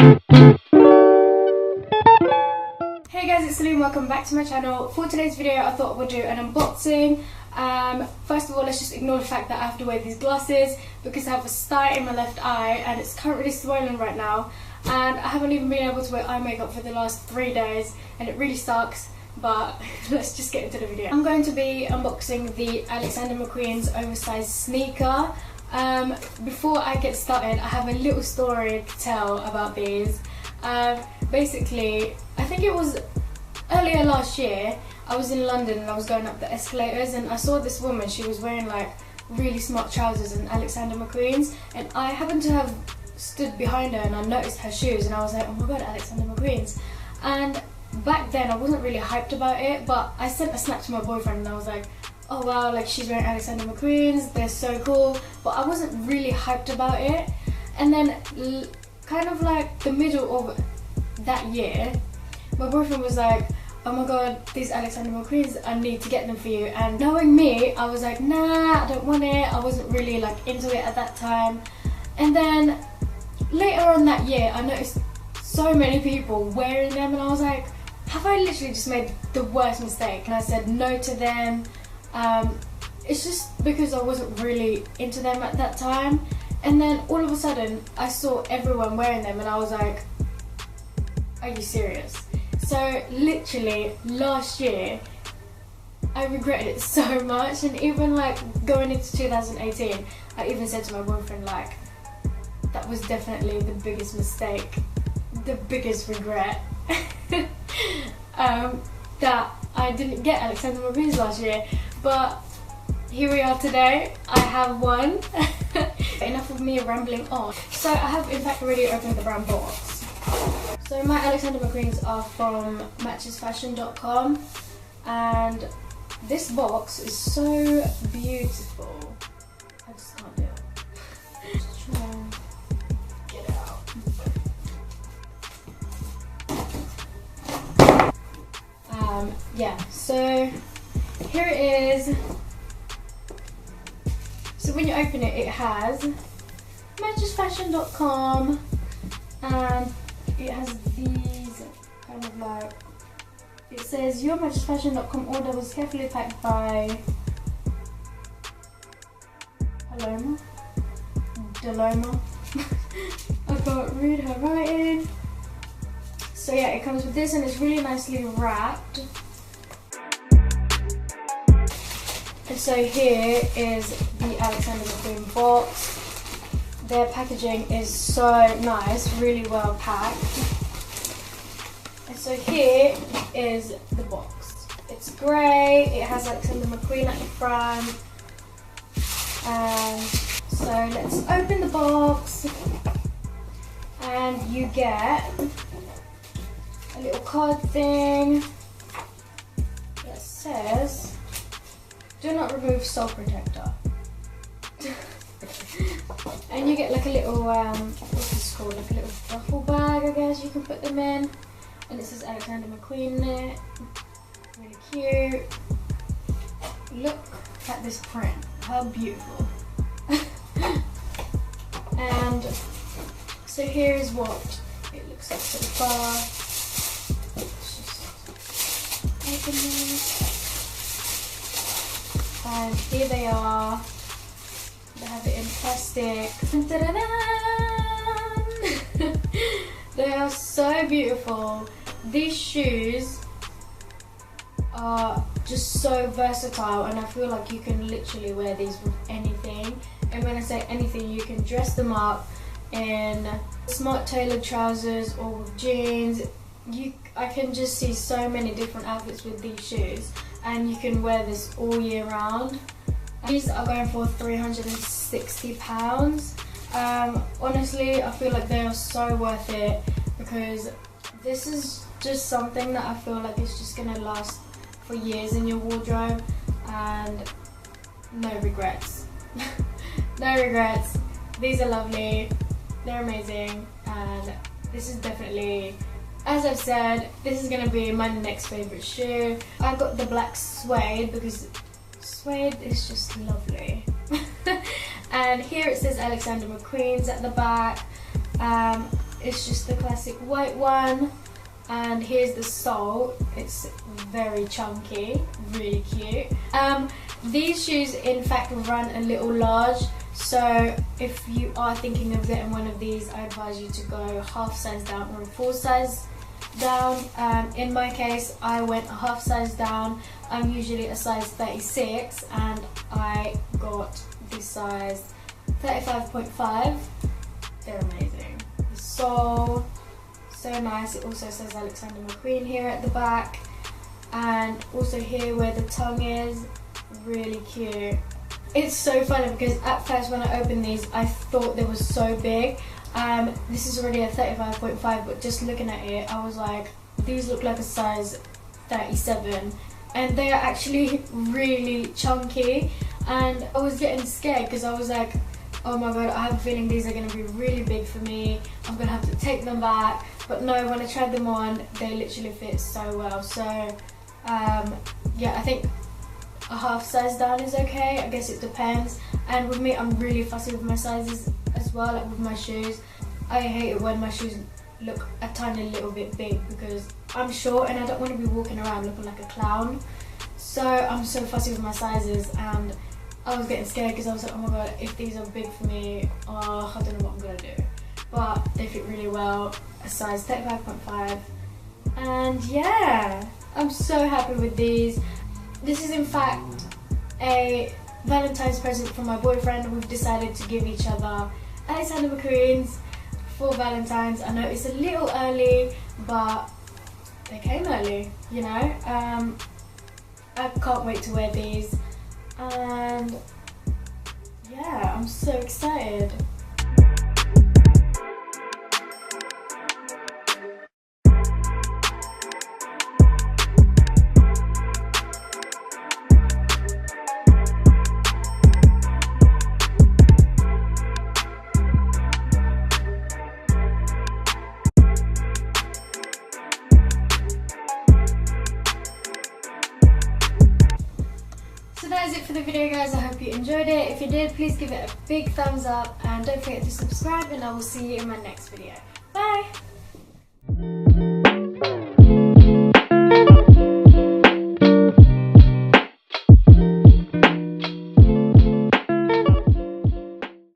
Hey guys, it's Celine, welcome back to my channel. For today's video I thought we'd do an unboxing. First of all, let's just ignore the fact that I have to wear these glasses because I have a sty in my left eye and it's currently swollen right now, and I haven't even been able to wear eye makeup for the last 3 days and it really sucks, but let's just get into the video. I'm going to be unboxing the Alexander McQueen's oversized sneaker. Before I get started, I have a little story to tell about these. Basically, I think it was earlier last year, I was in London and I was going up the escalators and I saw this woman. She was wearing like really smart trousers and Alexander McQueen's, and I happened to have stood behind her and I noticed her shoes and I was like, oh my god, Alexander McQueen's. And back then I wasn't really hyped about it, but I sent a snap to my boyfriend and I was like, oh wow, like she's wearing Alexander McQueen's, they're so cool, but I wasn't really hyped about it. And then kind of like the middle of that year, my boyfriend was like, oh my god, these Alexander McQueen's, I need to get them for you. And knowing me, I was like, nah, I don't want it. I wasn't really like into it at that time. And then later on that year, I noticed so many people wearing them and I was like, have I literally just made the worst mistake? And I said no to them. It's just because I wasn't really into them at that time. And then all of a sudden, I saw everyone wearing them and I was like, are you serious? So literally last year, I regretted it so much, and even like going into 2018, I even said to my boyfriend like, that was definitely the biggest mistake, the biggest regret, that I didn't get Alexander McQueen's last year. But here we are today, I have one. Enough of me rambling on. So I have in fact already opened the brown box. So my Alexander McQueen's are from matchesfashion.com, and this box is so beautiful. I just can't do it. Just try and get it out. Yeah, so here it is. So when you open it, it has matchesfashion.com, and it has these kind of like, it says your matchesfashion.com order was carefully packed by Deloma. I can't read her writing. So yeah, it comes with this and it's really nicely wrapped. And so here is the Alexander McQueen box. Their packaging is so nice, really well packed. And so here is the box. It's grey, it has Alexander McQueen at the front. And so let's open the box. And you get a little card thing that says, do not remove sole protector. And you get like a little, what's this called, like a little duffel bag, I guess you can put them in. And it says Alexander McQueen in it. Really cute. Look at this print, how beautiful. And so here is what it looks like so far. Let's just open this. And here they are. They have it in plastic. They are so beautiful. These shoes are just so versatile, and I feel like you can literally wear these with anything. And when I say anything, you can dress them up in smart tailored trousers or with jeans. I can just see so many different outfits with these shoes, and you can wear this all year round. These are going for £360. Honestly, I feel like they are so worth it because this is just something that I feel like it's just going to last for years in your wardrobe, and no regrets. No regrets. These are lovely, they're amazing, and this is definitely, as I've said, this is going to be my next favourite shoe. I got the black suede because suede is just lovely. And here it says Alexander McQueen's at the back. it's just the classic white one. And here's the sole. It's very chunky, really cute. These shoes in fact run a little large, so if you are thinking of getting one of these, I advise you to go half size down or a full size down. In my case, I went a half size down. I'm usually a size 36 and I got the size 35.5. They're amazing. The sole, so nice. It also says Alexander McQueen here at the back, and also here where the tongue is, really cute. It's so funny because at first when I opened these, I thought they were so big. This is already a 35.5, but just looking at it, I was like, these look like a size 37, and they are actually really chunky. And I was getting scared because I was like, oh my god, I have a feeling these are going to be really big for me. I'm going to have to take them back. But no, when I tried them on, they literally fit so well. So yeah, I think a half size down is okay. I guess it depends. And with me, I'm really fussy with my sizes as well, like with my shoes. I hate it when my shoes look a tiny little bit big because I'm short and I don't want to be walking around looking like a clown. So I'm so fussy with my sizes, and I was getting scared because I was like, oh my god, if these are big for me, oh, I don't know what I'm going to do. But they fit really well, a size 35.5, and yeah, I'm so happy with these. This is in fact a Valentine's present from my boyfriend. We've decided to give each other Alexander McQueen's for Valentine's. I know it's a little early, but they came early, you know. I can't wait to wear these, and yeah, I'm so excited. So that is it for the video, guys. I hope you enjoyed it. If you did, please give it a big thumbs up and don't forget to subscribe, and I will see you in my next video. Bye!